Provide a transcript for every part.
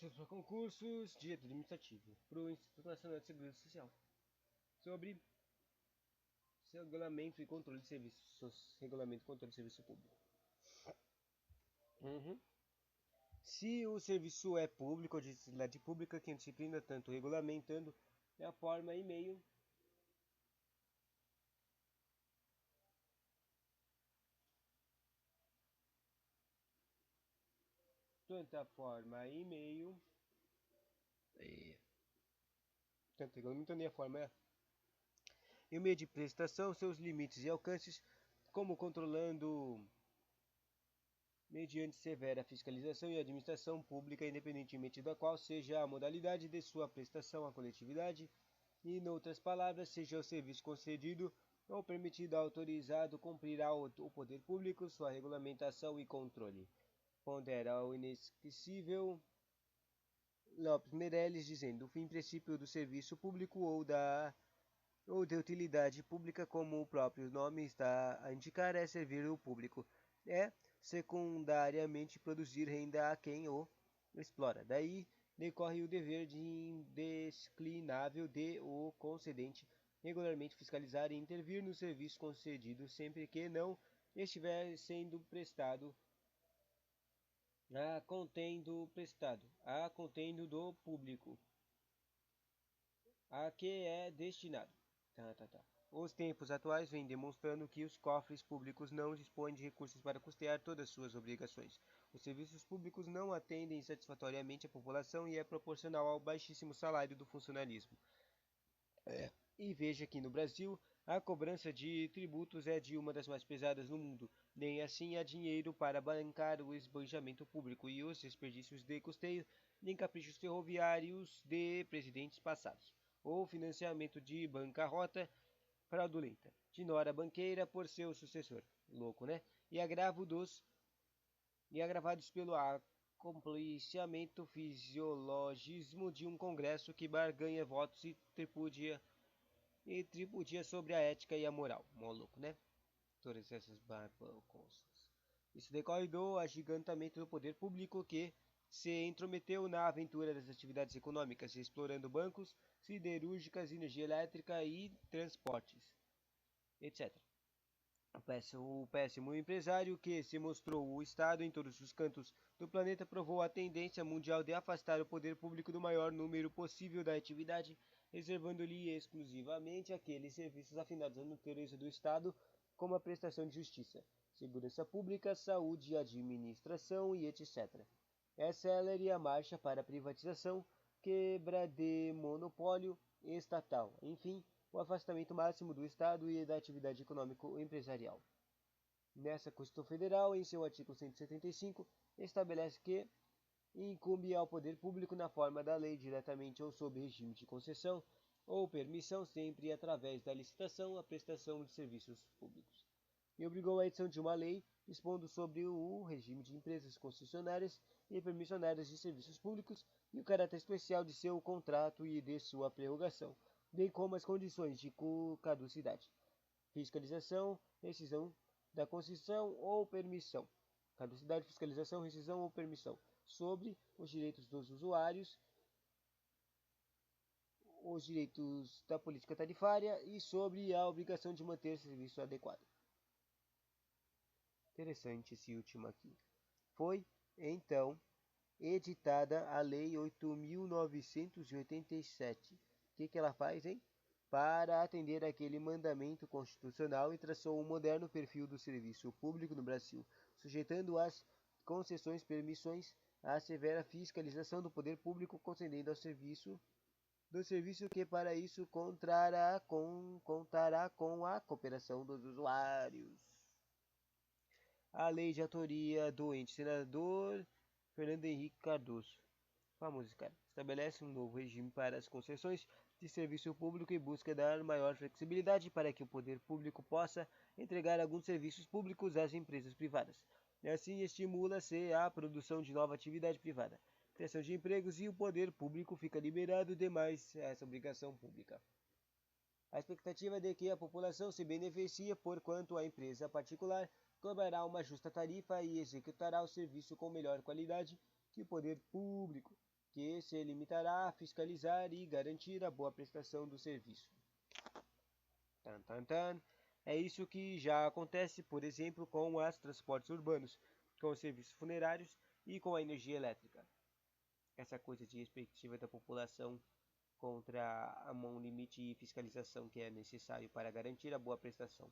Processo para concursos, direito administrativo, para o Instituto Nacional de Segurança Social, sobre regulamento e controle de serviços, regulamento e controle de serviço público. Se o serviço é público ou de utilidade pública, quem disciplina tanto regulamentando é a forma e meio tanto regulamentando e a forma é e o meio de prestação, seus limites e alcances, como controlando mediante severa fiscalização e administração pública, independentemente da qual seja a modalidade de sua prestação à coletividade, e, em outras palavras, seja o serviço concedido ou permitido autorizado, cumprirá o poder público sua regulamentação e controle. Pondera o inesquecível Lopes Meireles, dizendo: o fim princípio do serviço público ou de utilidade pública, como o próprio nome está a indicar, é servir o público. É, secundariamente, produzir renda a quem o explora. Daí decorre o dever de indisciplinável de o concedente regularmente fiscalizar e intervir no serviço concedido, sempre que não estiver sendo prestado a contendo do público a que é destinado. Os tempos atuais vêm demonstrando que os cofres públicos não dispõem de recursos para custear todas suas obrigações. Os serviços públicos não atendem satisfatoriamente a população e é proporcional ao baixíssimo salário do funcionalismo. E veja que no Brasil, a cobrança de tributos é de uma das mais pesadas no mundo. Nem assim há dinheiro para bancar o esbanjamento público e os desperdícios de custeio, nem caprichos ferroviários de presidentes passados, ou financiamento de bancarrota fraudulenta de nora banqueira por seu sucessor. Louco, né? E agravados pelo acompliciamento fisiologismo de um congresso que barganha votos e tripudia sobre a ética e a moral. Maluco, né? Todas essas barbacosas. Isso decorre do agigantamento do poder público que se intrometeu na aventura das atividades econômicas, explorando bancos, siderúrgicas, energia elétrica e transportes, etc. O péssimo empresário que se mostrou o Estado em todos os cantos do planeta provou a tendência mundial de afastar o poder público do maior número possível da atividade, reservando-lhe exclusivamente aqueles serviços afinados à natureza do Estado, como a prestação de justiça, segurança pública, saúde, administração e etc. É célere a marcha para a privatização, quebra de monopólio estatal, enfim, o afastamento máximo do Estado e da atividade econômico-empresarial. Nessa Constituição Federal, em seu artigo 175, estabelece que incumbe ao poder público, na forma da lei, diretamente ou sob regime de concessão ou permissão, sempre através da licitação, a prestação de serviços públicos. E obrigou a edição de uma lei expondo sobre o regime de empresas concessionárias e permissionárias de serviços públicos e o caráter especial de seu contrato e de sua prerrogação, bem como as condições de caducidade, fiscalização, rescisão da concessão ou permissão, caducidade, fiscalização, rescisão ou permissão, sobre os direitos dos usuários, os direitos da política tarifária e sobre a obrigação de manter serviço adequado. Interessante esse último aqui. Foi, então, editada a Lei 8.987. O que ela faz, hein? Para atender aquele mandamento constitucional e traçou um moderno perfil do serviço público no Brasil, sujeitando as concessões, permissões, à severa fiscalização do poder público, concedendo ao serviço que para isso contará com a cooperação dos usuários. A lei de autoria do ente senador Fernando Henrique Cardoso, famoso cara, estabelece um novo regime para as concessões de serviço público e busca dar maior flexibilidade para que o poder público possa entregar alguns serviços públicos às empresas privadas. Assim, estimula-se a produção de nova atividade privada, criação de empregos e o poder público fica liberado de mais essa obrigação pública. A expectativa é de que a população se beneficie, porquanto a empresa particular cobrará uma justa tarifa e executará o serviço com melhor qualidade que o poder público, que se limitará a fiscalizar e garantir a boa prestação do serviço. Tan, tan, tan. É isso que já acontece, por exemplo, com os transportes urbanos, com os serviços funerários e com a energia elétrica. Essa coisa de perspectiva da população contra a mão limite e fiscalização que é necessário para garantir a boa prestação.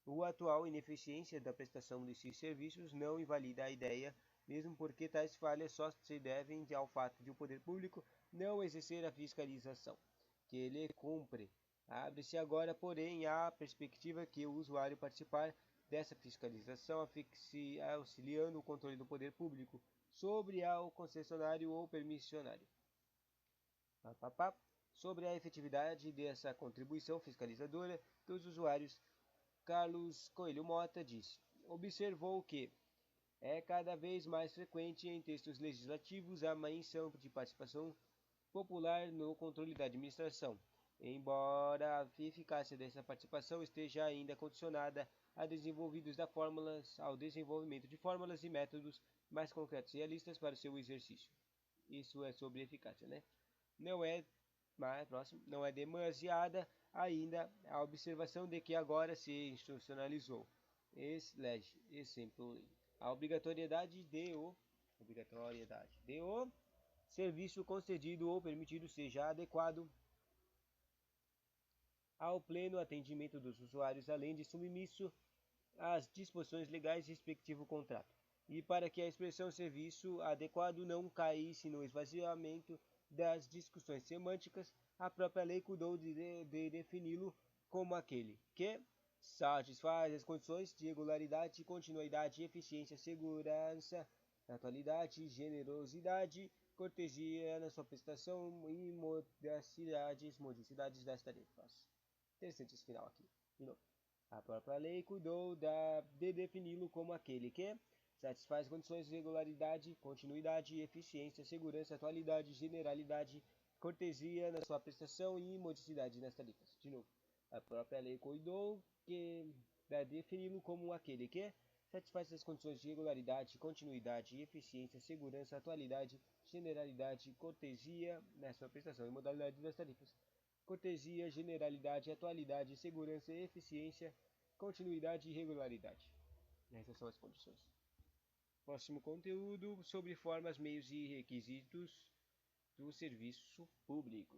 O atual ineficiência da prestação desses serviços não invalida a ideia, mesmo porque tais falhas só se devem ao fato de o poder público não exercer a fiscalização que ele cumpre. Abre-se agora, porém, a perspectiva que o usuário participar dessa fiscalização, auxiliando o controle do poder público sobre o concessionário ou permissionário. Sobre a efetividade dessa contribuição fiscalizadora dos usuários, Carlos Coelho Mota disse: observou que é cada vez mais frequente em textos legislativos a menção de participação popular no controle da administração, embora a eficácia dessa participação esteja ainda condicionada ao desenvolvimento de fórmulas e métodos mais concretos e realistas para o seu exercício. Isso é sobre eficácia, né? Não é não é demasiada ainda a observação de que agora se institucionalizou exemplo, a obrigatoriedade de o serviço concedido ou permitido seja adequado ao pleno atendimento dos usuários, além de submisso às disposições legais do respectivo contrato. E para que a expressão serviço adequado não caísse no esvaziamento das discussões semânticas, a própria lei cuidou de defini-lo como aquele que satisfaz as condições de regularidade, continuidade, eficiência, segurança, atualidade, generosidade, cortesia na sua prestação e modicidades das tarefas. Interessante esse final aqui. De novo. A própria lei cuidou de defini-lo como aquele que satisfaz condições de regularidade, continuidade, eficiência, segurança, atualidade, generalidade, cortesia na sua prestação e modicidade nas tarefas. De novo, a própria lei cuidou de defini-lo como aquele que satisfaz as condições de regularidade, continuidade, eficiência, segurança, atualidade, generalidade, cortesia na sua prestação e modalidade das tarefas. Cortesia, generalidade, atualidade, segurança, eficiência, continuidade e regularidade. Essas são as condições. Próximo conteúdo sobre formas, meios e requisitos do serviço público.